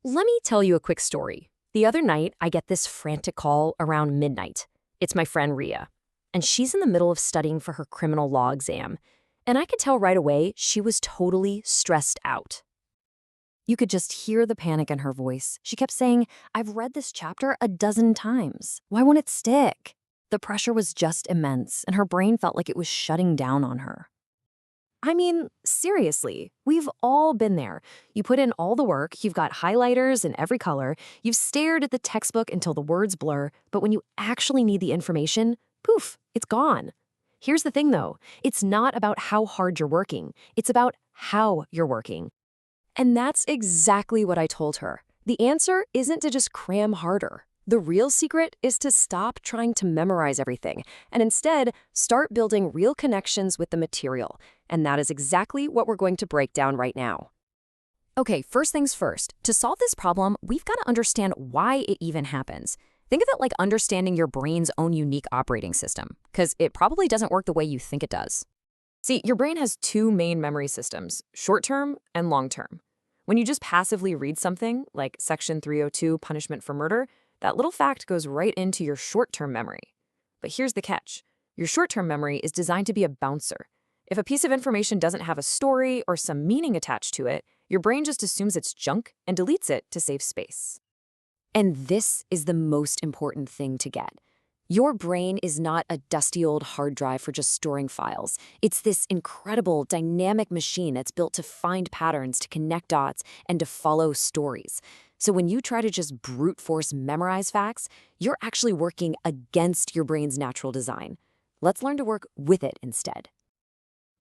Let me tell you a quick story. The other night, I get this frantic call around midnight. It's my friend Ria, and she's in the middle of studying for her criminal law exam. And I could tell right away she was totally stressed out. You could just hear the panic in her voice. She kept saying, "I've read this chapter a dozen times. Why won't it stick?" The pressure was just immense, and her brain felt like it was shutting down on her. I mean, seriously, we've all been there. You put in all the work, you've got highlighters in every color, you've stared at the textbook until the words blur, but when you actually need the information, poof, it's gone. Here's the thing though, it's not about how hard you're working, it's about how you're working. And that's exactly what I told her. The answer isn't to just cram harder. The real secret is to stop trying to memorize everything and instead start building real connections with the material. And that is exactly what we're going to break down right now. Okay, first things first. To solve this problem, we've got to understand why it even happens. Think of it like understanding your brain's own unique operating system, because it probably doesn't work the way you think it does. See, your brain has two main memory systems, short-term and long-term. When you just passively read something, like Section 302, punishment for murder, that little fact goes right into your short-term memory. But here's the catch. Your short-term memory is designed to be a bouncer. If a piece of information doesn't have a story or some meaning attached to it, your brain just assumes it's junk and deletes it to save space. And this is the most important thing to get. Your brain is not a dusty old hard drive for just storing files. It's this incredible, dynamic machine that's built to find patterns, to connect dots, and to follow stories. So when you try to just brute force memorize facts, you're actually working against your brain's natural design. Let's learn to work with it instead.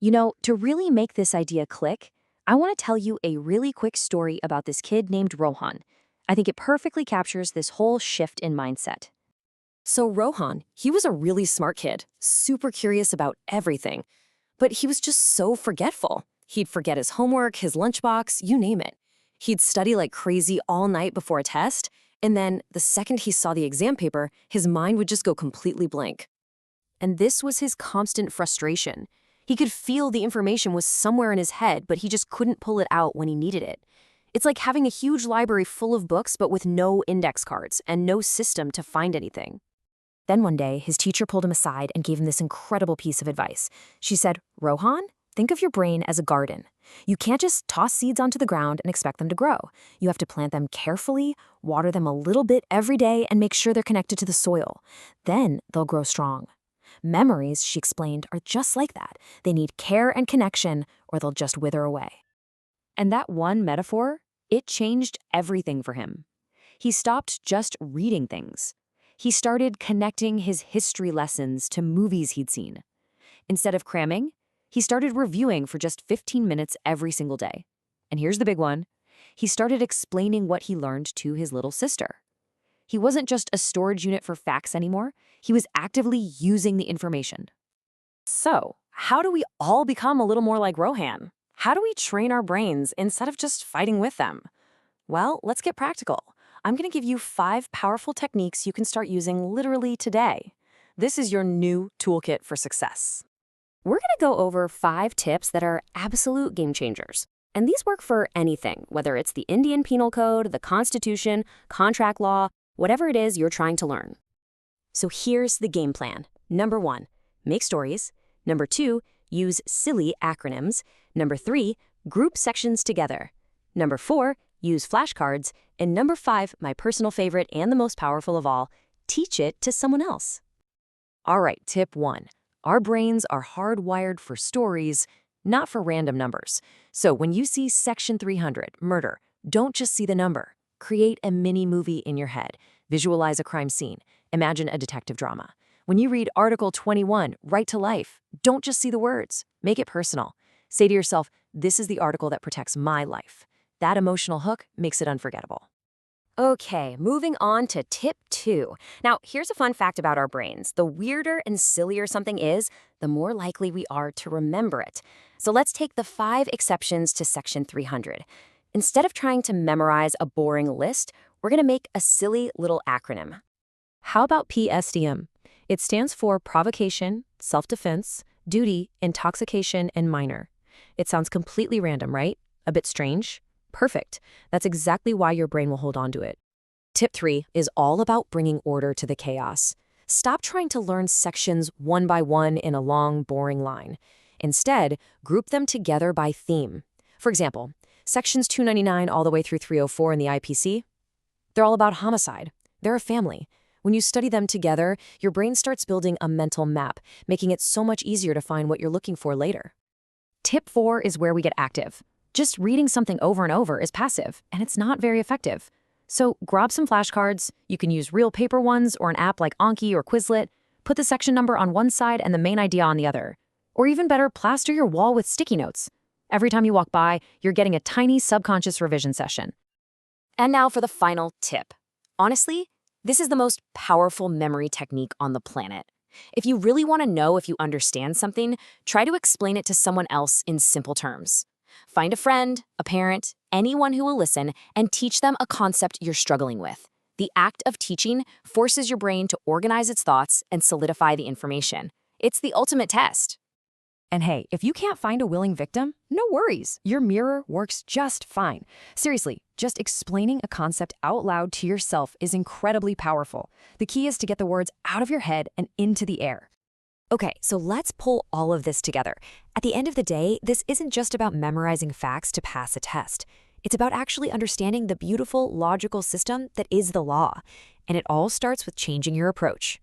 You know, to really make this idea click, I want to tell you a really quick story about this kid named Rohan. I think it perfectly captures this whole shift in mindset. So Rohan, he was a really smart kid, super curious about everything, but he was just so forgetful. He'd forget his homework, his lunchbox, you name it. He'd study like crazy all night before a test, and then the second he saw the exam paper, his mind would just go completely blank. And this was his constant frustration. He could feel the information was somewhere in his head, but he just couldn't pull it out when he needed it. It's like having a huge library full of books, but with no index cards and no system to find anything. Then one day, his teacher pulled him aside and gave him this incredible piece of advice. She said, "Rohan, think of your brain as a garden. You can't just toss seeds onto the ground and expect them to grow. You have to plant them carefully, water them a little bit every day, and make sure they're connected to the soil. Then they'll grow strong. Memories," she explained, "are just like that. They need care and connection, or they'll just wither away." And that one metaphor, it changed everything for him. He stopped just reading things. He started connecting his history lessons to movies he'd seen. Instead of cramming, he started reviewing for just 15 minutes every single day. And here's the big one. He started explaining what he learned to his little sister. He wasn't just a storage unit for facts anymore. He was actively using the information. So, how do we all become a little more like Rohan? How do we train our brains instead of just fighting with them? Well, let's get practical. I'm going to give you 5 powerful techniques you can start using literally today. This is your new toolkit for success. We're going to go over 5 tips that are absolute game changers. And these work for anything, whether it's the Indian Penal Code, the Constitution, contract law, whatever it is you're trying to learn. So here's the game plan. Number 1, make stories. Number 2, use silly acronyms. Number 3, group sections together. Number 4, use flashcards. And number 5, my personal favorite and the most powerful of all, teach it to someone else. All right, tip 1. Our brains are hardwired for stories, not for random numbers. So when you see Section 300, murder, don't just see the number. Create a mini movie in your head. Visualize a crime scene. Imagine a detective drama. When you read Article 21, right to life, don't just see the words. Make it personal. Say to yourself, this is the article that protects my life. That emotional hook makes it unforgettable. Okay, moving on to tip 2. Now, here's a fun fact about our brains. The weirder and sillier something is, the more likely we are to remember it. So let's take the 5 exceptions to Section 300. Instead of trying to memorize a boring list, we're going to make a silly little acronym. How about PSDM? It stands for provocation, self-defense, duty, intoxication, and minor. It sounds completely random, right? A bit strange? Perfect. That's exactly why your brain will hold on to it. Tip 3 is all about bringing order to the chaos. Stop trying to learn sections one by one in a long, boring line. Instead, group them together by theme. For example, sections 299 all the way through 304 in the IPC, they're all about homicide. They're a family. When you study them together, your brain starts building a mental map, making it so much easier to find what you're looking for later. Tip 4 is where we get active. Just reading something over and over is passive, and it's not very effective. So grab some flashcards. You can use real paper ones or an app like Anki or Quizlet. Put the section number on one side and the main idea on the other. Or even better, plaster your wall with sticky notes. Every time you walk by, you're getting a tiny subconscious revision session. And now for the final tip. Honestly, this is the most powerful memory technique on the planet. If you really want to know if you understand something, try to explain it to someone else in simple terms. Find a friend, a parent, anyone who will listen, and teach them a concept you're struggling with. The act of teaching forces your brain to organize its thoughts and solidify the information. It's the ultimate test. And hey, if you can't find a willing victim, no worries. Your mirror works just fine. Seriously, just explaining a concept out loud to yourself is incredibly powerful. The key is to get the words out of your head and into the air. Okay, so let's pull all of this together. At the end of the day, this isn't just about memorizing facts to pass a test. It's about actually understanding the beautiful, logical system that is the law. And it all starts with changing your approach.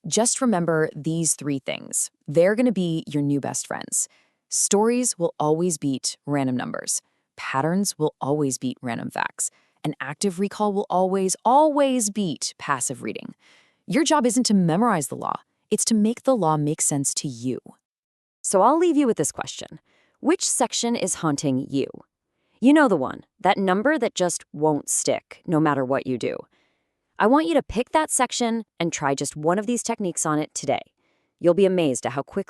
Just remember these 3 things. They're going to be your new best friends. Stories will always beat random numbers. Patterns will always beat random facts. And active recall will always beat passive reading. Your job isn't to memorize the law. It's to make the law make sense to you. So I'll leave you with this question. Which section is haunting you? You know the one, that number that just won't stick no matter what you do. I want you to pick that section and try just one of these techniques on it today. You'll be amazed at how quickly